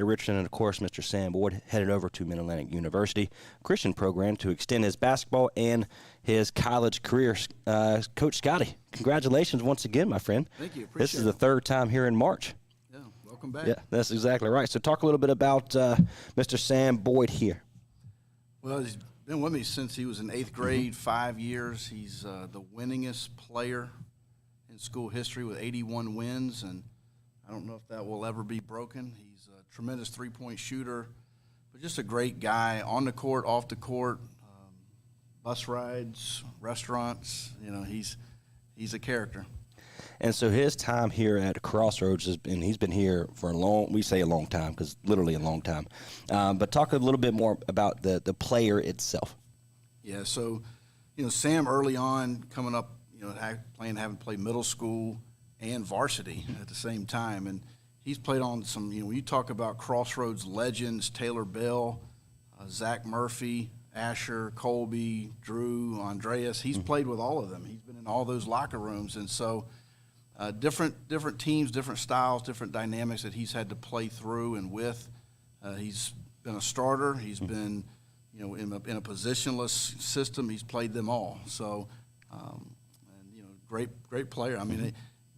Richardson, and of course, Mr. Sam Boyd headed over to Mid-Atlantic University Christian program to extend his basketball and his college career. Coach Scotty, congratulations once again, my friend. Thank you. Appreciate This is the third time here in March. Yeah, welcome back. Yeah, that's exactly right. So talk a little bit about Mr. Sam Boyd here. Well, he's been with me since he was in 8th grade, 5 years. He's the winningest player in school history with 81 wins, and I don't know if that will ever be broken. He's a tremendous three-point shooter, but just a great guy on the court, off the court, bus rides, restaurants. You know, he's a character. And so his time here at Crossroads has been, he's been here for we say a long time because literally a long time. But talk a little bit more about the player itself. Yeah, so, you know, Sam early on coming up, you know, having played middle school and varsity at the same time. And he's played on some, you know, when you talk about Crossroads legends, Taylor Bell, Zach Murphy, Asher, Colby, Drew, Andreas, he's played with all of them. He's been in all those locker rooms. And so different teams, different styles, different dynamics that he's had to play through and with. He's been a starter. He's been, you know, in a positionless system. He's played them all. So, and, you know, great player. I mean,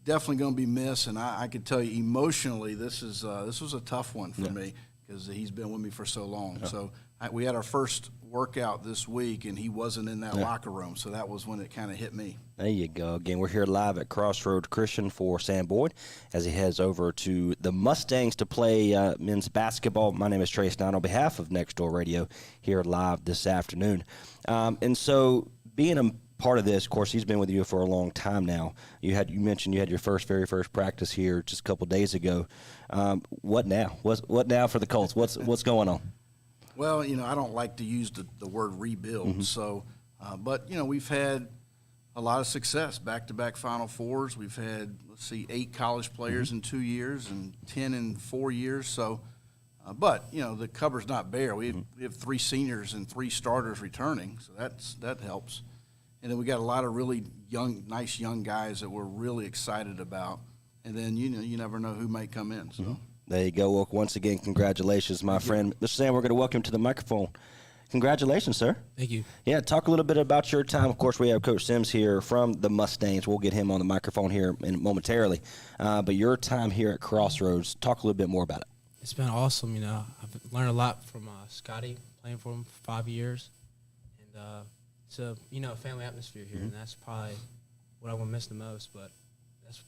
definitely going to be missed. And I could tell you emotionally, this was a tough one for me because he's been with me for so long. Yeah. So we had our first workout this week, and he wasn't in that locker room. So that was when it kind of hit me. There you go. Again, we're here live at Crossroads Christian for Sam Boyd as he heads over to the Mustangs to play men's basketball. My name is Trace Knight on behalf of Next Door Radio here live this afternoon. And so being a part of this, of course, he's been with you for a long time now. You mentioned you had your very first practice here just a couple of days ago. What now? What now for the Colts? What's going on? Well, you know, I don't like to use the word rebuild. So, but, you know, we've had a lot of success, back-to-back Final Fours. We've had, 8 college players in 2 years and 10 in 4 years. So, but, you know, the cupboard's not bare. We have 3 seniors and 3 starters returning, so that helps. And then we got a lot of really nice young guys that we're really excited about. And then, you know, you never know who may come in. So. There you go. Well, once again, congratulations, my friend. Mr. Sam, we're going to welcome you to the microphone. Congratulations, sir. Thank you. Yeah, talk a little bit about your time. Of course, we have Coach Sims here from the Mustangs. We'll get him on the microphone here momentarily. But your time here at Crossroads, talk a little bit more about it. It's been awesome. You know, I've learned a lot from Scotty, playing for him for 5 years. And it's a, you know, family atmosphere here, and that's probably what I will miss the most. But that's a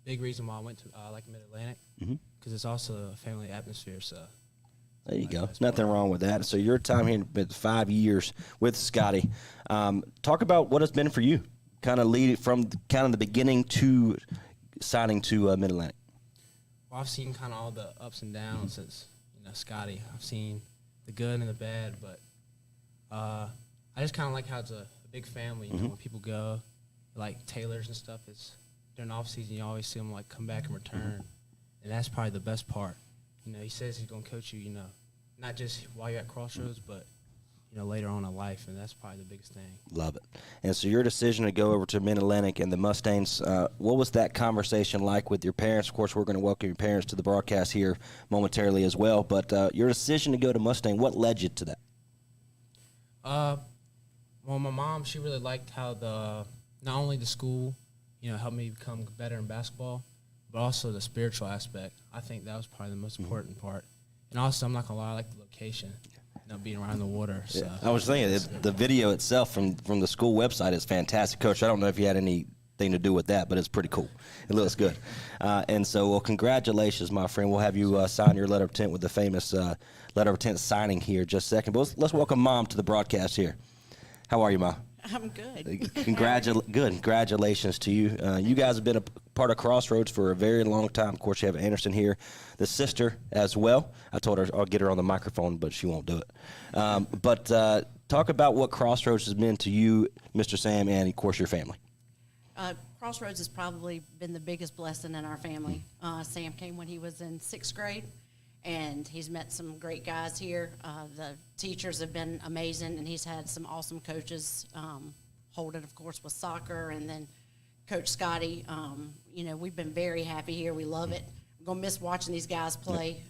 big reason why I went to like Mid-Atlantic, because it's also a family atmosphere. So there you go. Nothing wrong with that. So your time here with 5 years with Scotty. Talk about what it's been for you, kind of lead from kind of the beginning to signing to Mid-Atlantic. Well, I've seen kind of all the ups and downs since, you know, Scotty. I've seen the good and the bad, but I just kind of like how it's a big family. You know, when people go, like Taylor's and stuff, it's during the off season you always see them like come back and return, and that's probably the best part. You know, he says he's gonna coach you. You know, not just while you're at Crossroads, but you know later on in life, and that's probably the biggest thing. Love it. And so your decision to go over to Mid-Atlantic and the Mustangs, what was that conversation like with your parents? Of course, we're going to welcome your parents to the broadcast here momentarily as well. But your decision to go to Mustang, what led you to that? Well, my mom, she really liked how not only the school, you know, helped me become better in basketball, but also the spiritual aspect. I think that was probably the most important part. And also, I'm not going to lie, I like the location, you know, being around the water. So. Yeah. I was thinking, the video itself from the school website is fantastic. Coach, I don't know if you had anything to do with that, but it's pretty cool. It looks good. And so, well, congratulations, my friend. We'll have you sign your letter of intent with the famous letter of intent signing here in just a second. But let's welcome Mom to the broadcast here. How are you, Ma? I'm good. Congratulations to you. You guys have been a part of Crossroads for a very long time. Of course, you have Anderson here, the sister as well. I told her I'll get her on the microphone, but she won't do it. But talk about what Crossroads has been to you, Mr. Sam, and, of course, your family. Crossroads has probably been the biggest blessing in our family. Sam came when he was in 6th grade. And he's met some great guys here. The teachers have been amazing, and he's had some awesome coaches. Holden, of course, with soccer, and then Coach Scotty. You know, we've been very happy here. We love it. We're going to miss watching these guys play.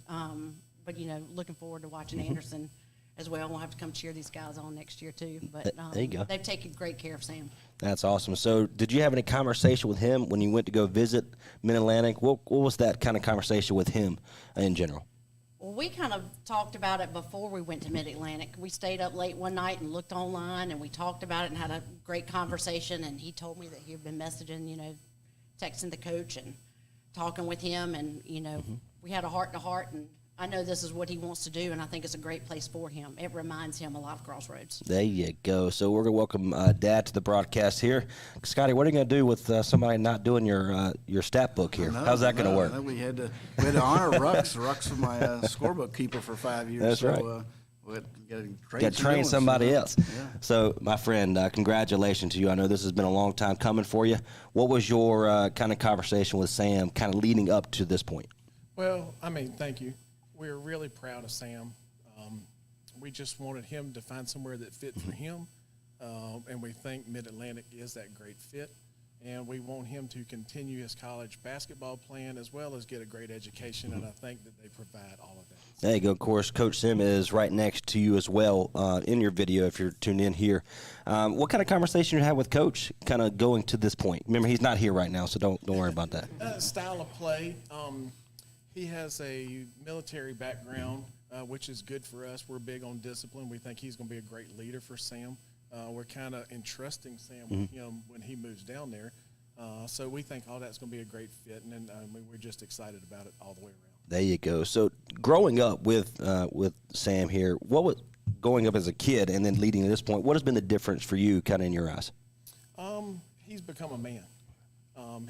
but looking forward to watching Anderson as well. We'll have to come cheer these guys on next year too. But There you go. they've taken great care of Sam. That's awesome. So did you have any conversation with him when you went to go visit Mid-Atlantic? What was that kind of conversation with him in general? Well, we kind of talked about it before we went to Mid-Atlantic. We stayed up late one night and looked online, and we talked about it and had a great conversation, and he told me that he had been messaging, texting the coach and talking with him, and, we had a heart-to-heart, and I know this is what he wants to do, and I think it's a great place for him. It reminds him a lot of Crossroads. There you go. So we're going to welcome Dad to the broadcast here. Scotty, what are you going to do with somebody not doing your stat book here? How's that going to work? We had to honor Rux. Rux was my scorebook keeper for 5 years. That's right. We got to train somebody else. Yeah. So, my friend, congratulations to you. I know this has been a long time coming for you. What was your kind of conversation with Sam kind of leading up to this point? Well, thank you. We're really proud of Sam. We just wanted him to find somewhere that fit for him, and we think Mid-Atlantic is that great fit. And we want him to continue his college basketball plan as well as get a great education, and I think that they provide all of that. There you go. Of course, Coach Sim is right next to you as well in your video if you're tuned in here. What kind of conversation you had with Coach kind of going to this point? Remember, he's not here right now, so don't worry about that. Style of play. He has a military background, which is good for us. We're big on discipline. We think he's going to be a great leader for Sam. We're kind of entrusting Sam with him when he moves down there. So we think all that's going to be a great fit, and we're just excited about it all the way around. There you go. So growing up with Sam here, what was going up as a kid and then leading to this point, what has been the difference for you kind of in your eyes? He's become a man.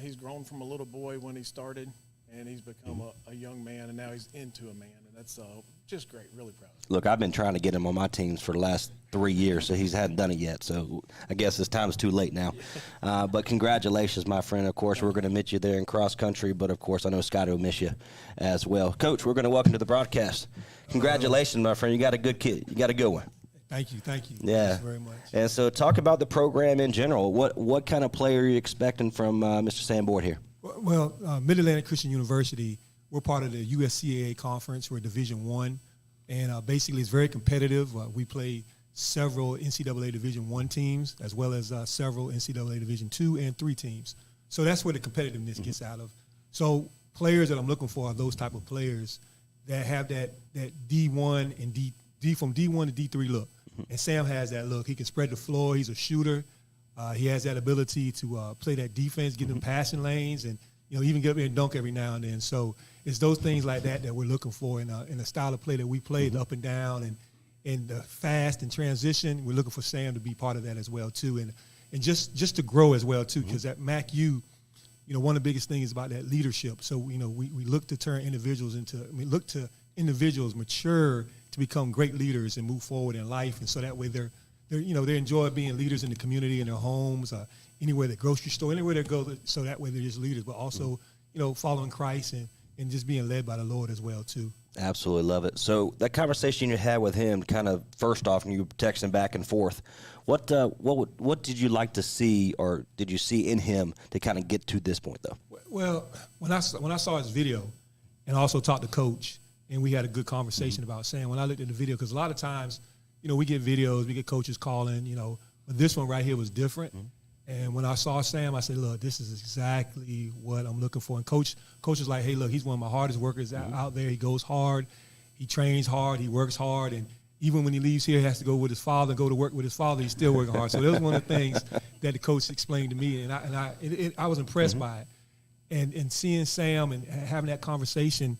He's grown from a little boy when he started, and he's become a young man, and now he's into a man, and that's just great. Really proud of him. Look, I've been trying to get him on my teams for the last 3 years, so he hadn't done it yet. So I guess his time is too late now. But congratulations, my friend. Of course, we're going to miss you there in cross country, but of course, I know Scotty will miss you as well. Coach, we're going to welcome to the broadcast. Congratulations, my friend. You got a good kid. You got a good one. Thank you. Yeah. Thank you very much. And so talk about the program in general. What kind of player are you expecting from Mr. Sanborn here? Well, Mid-Atlantic Christian University, we're part of the USCAA conference. We're Division I, and basically it's very competitive. We play several NCAA Division I teams as well as several NCAA Division II and III teams. So that's where the competitiveness gets out of. So players that I'm looking for are those type of players that have that D1 and D from D1 to D3 look. And Sam has that look. He can spread the floor. He's a shooter. He has that ability to play that defense, get them passing lanes, and even get up there and dunk every now and then. So it's those things like that we're looking for in the style of play that we play, the up and down and the fast and transition. We're looking for Sam to be part of that as well too, and just to grow as well too, because at MACU, one of the biggest things is about that leadership. So we look to turn individuals look to individuals mature to become great leaders and move forward in life, and so that way they enjoy being leaders in the community, in their homes, anywhere, the grocery store, anywhere they go, so that way they're just leaders, but also, following Christ and just being led by the Lord as well, too. Absolutely love it. So that conversation you had with him, kind of first off, and you were texting back and forth, what did you like to see, or did you see in him to kind of get to this point, though? Well, when I saw his video and also talked to Coach, and we had a good conversation about Sam, when I looked at the video, because a lot of times, we get videos, we get coaches calling, but this one right here was different. And when I saw Sam, I said, look, this is exactly what I'm looking for. And Coach was like, hey, look, he's one of my hardest workers out there. He goes hard. He trains hard. He works hard. And even when he leaves here, he has to go with his father, go to work with his father. He's still working hard. So that was one of the things that the coach explained to me, and I was impressed by it. And seeing Sam and having that conversation,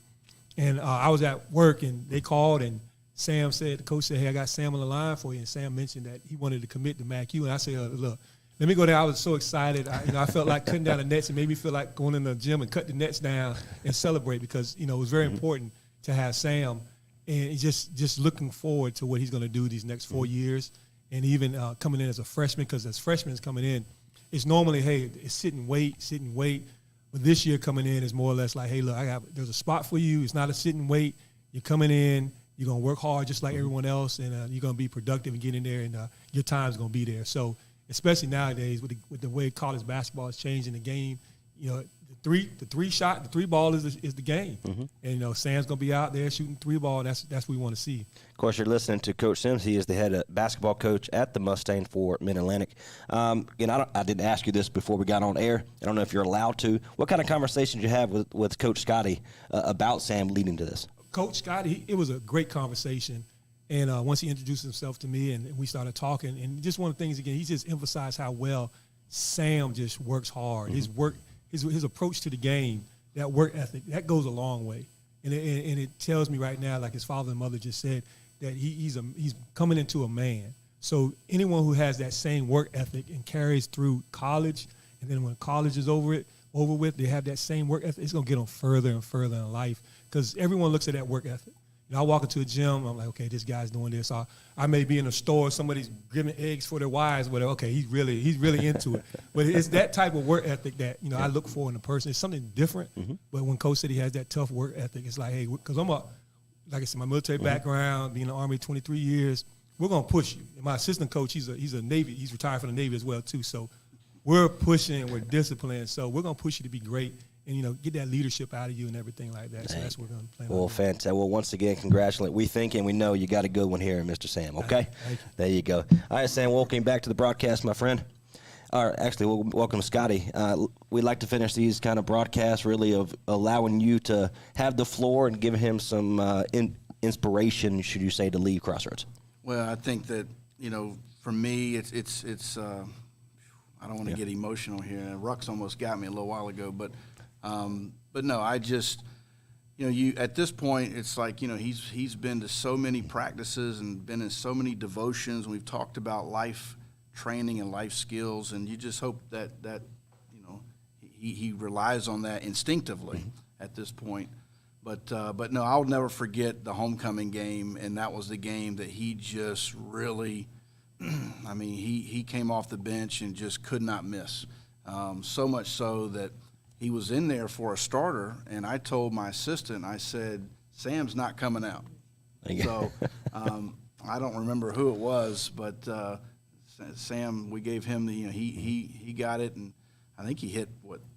and I was at work, and they called, and the coach said, hey, I got Sam on the line for you. And Sam mentioned that he wanted to commit to MACU. And I said, look, let me go there. I was so excited. I felt like cutting down the nets. It made me feel like going in the gym and cut the nets down and celebrate, because, it was very important to have Sam. And just looking forward to what he's going to do these next 4 years. And even coming in as a freshman, because as freshmen coming in, it's normally, hey, it's sit and wait. But this year coming in is more or less like, hey, look, there's a spot for you. It's not a sit and wait. You're coming in. You're going to work hard just like everyone else, and you're going to be productive and get in there, and your time's going to be there. So especially nowadays with the way college basketball is changing the game, the three ball is the game. And, you know, Sam's going to be out there shooting three ball. That's what we want to see. Of course, you're listening to Coach Sims. He is the head basketball coach at the Mustang for Mid-Atlantic. Again, I didn't ask you this before we got on air. I don't know if you're allowed to. What kind of conversations you have with Coach Scotty about Sam leading to this? Coach Scotty, it was a great conversation. And once he introduced himself to me and we started talking, and just one of the things, again, he just emphasized how well Sam just works hard. His work, his approach to the game, that work ethic, that goes a long way. And it tells me right now, like his father and mother just said, that he's coming into a man. So anyone who has that same work ethic and carries through college, and then when college is over with, they have that same work ethic, it's going to get them further and further in life because everyone looks at that work ethic. You know, I walk into a gym, I'm like, okay, this guy's doing this. I may be in a store, somebody's giving eggs for their wives, whatever. Okay, he's really into it. But it's that type of work ethic that, you know, I look for in a person. It's something different. But when Coach said he has that tough work ethic, it's like, hey, because like I said, my military background, being in the Army 23 years, we're gonna push you. And my assistant coach, he's a Navy, he's retired from the Navy as well too. So we're pushing, we're disciplined. So we're gonna push you to be great. And, you know, get that leadership out of you and everything like that. So that's what we're going to plan on. Well, fantastic. Well, once again, congratulate. We think and we know you got a good one here, Mr. Sam, okay? Thank you. There you go. All right, Sam, welcome back to the broadcast, my friend. All right, actually, welcome, Scotty. We like to finish these kind of broadcasts really of allowing you to have the floor and give him some inspiration, should you say, to leave Crossroads. Well, I think that, you know, for me, it's I don't want to get emotional here. Rux almost got me a little while ago, but no, I just, you know, you at this point, it's like, you know, he's been to so many practices and been in so many devotions. And we've talked about life training and life skills, and you just hope that you know he relies on that instinctively at this point. But no, I'll never forget the homecoming game, and that was the game that he just really. I mean, he came off the bench and just could not miss. So much so that he was in there for a starter, and I told my assistant, I said, Sam's not coming out. So I don't remember who it was, but Sam, we gave him the, you know, he got it, and I think he hit,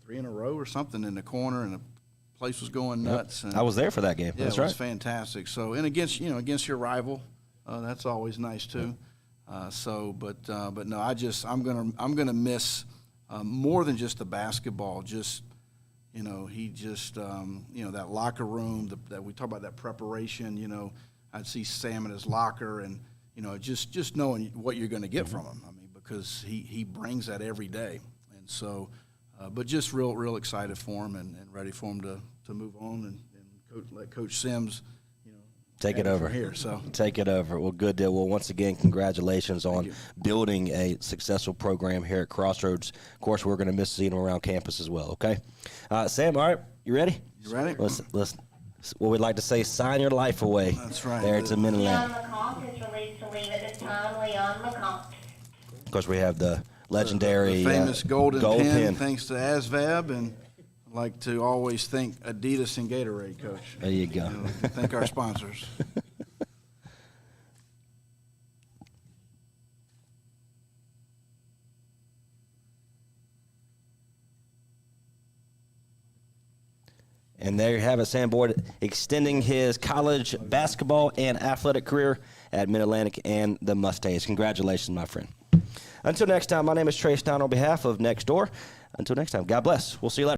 3 in a row or something in the corner, and the place was going nuts. And I was there for that game. Yeah, That's it was right. fantastic. So, and against your rival, that's always nice too. But no, I'm gonna miss more than just the basketball. Just, you know, he just you know, that locker room that we talk about, that preparation. You know, I'd see Sam in his locker, and you know, just knowing what you're going to get from him. I mean, because he brings that every day, and so, but just real excited for him and ready for him to move on and let Coach Sims. Take it over. Here, so take it over. Well, good deal. Well, once again, congratulations on building a successful program here at Crossroads. Of course, we're going to miss seeing him around campus as well. Okay, Sam. All right, you ready? You ready? Let's what we'd like to say. Sign your life away. That's right. There, it's a Mid-Atlantic. Leon McConkey is released to leave at this time. Leon McConkey. Of course, we have the legendary the famous golden gold pin, thanks to ASVAB, and I'd like to always thank Adidas and Gatorade, Coach. There you go. Thank our sponsors. And there you have it, Sam Boyd extending his college basketball and athletic career at Mid-Atlantic and the Mustangs. Congratulations, my friend. Until next time, my name is Trey Stein on behalf of Next Door. Until next time, God bless. We'll see you later.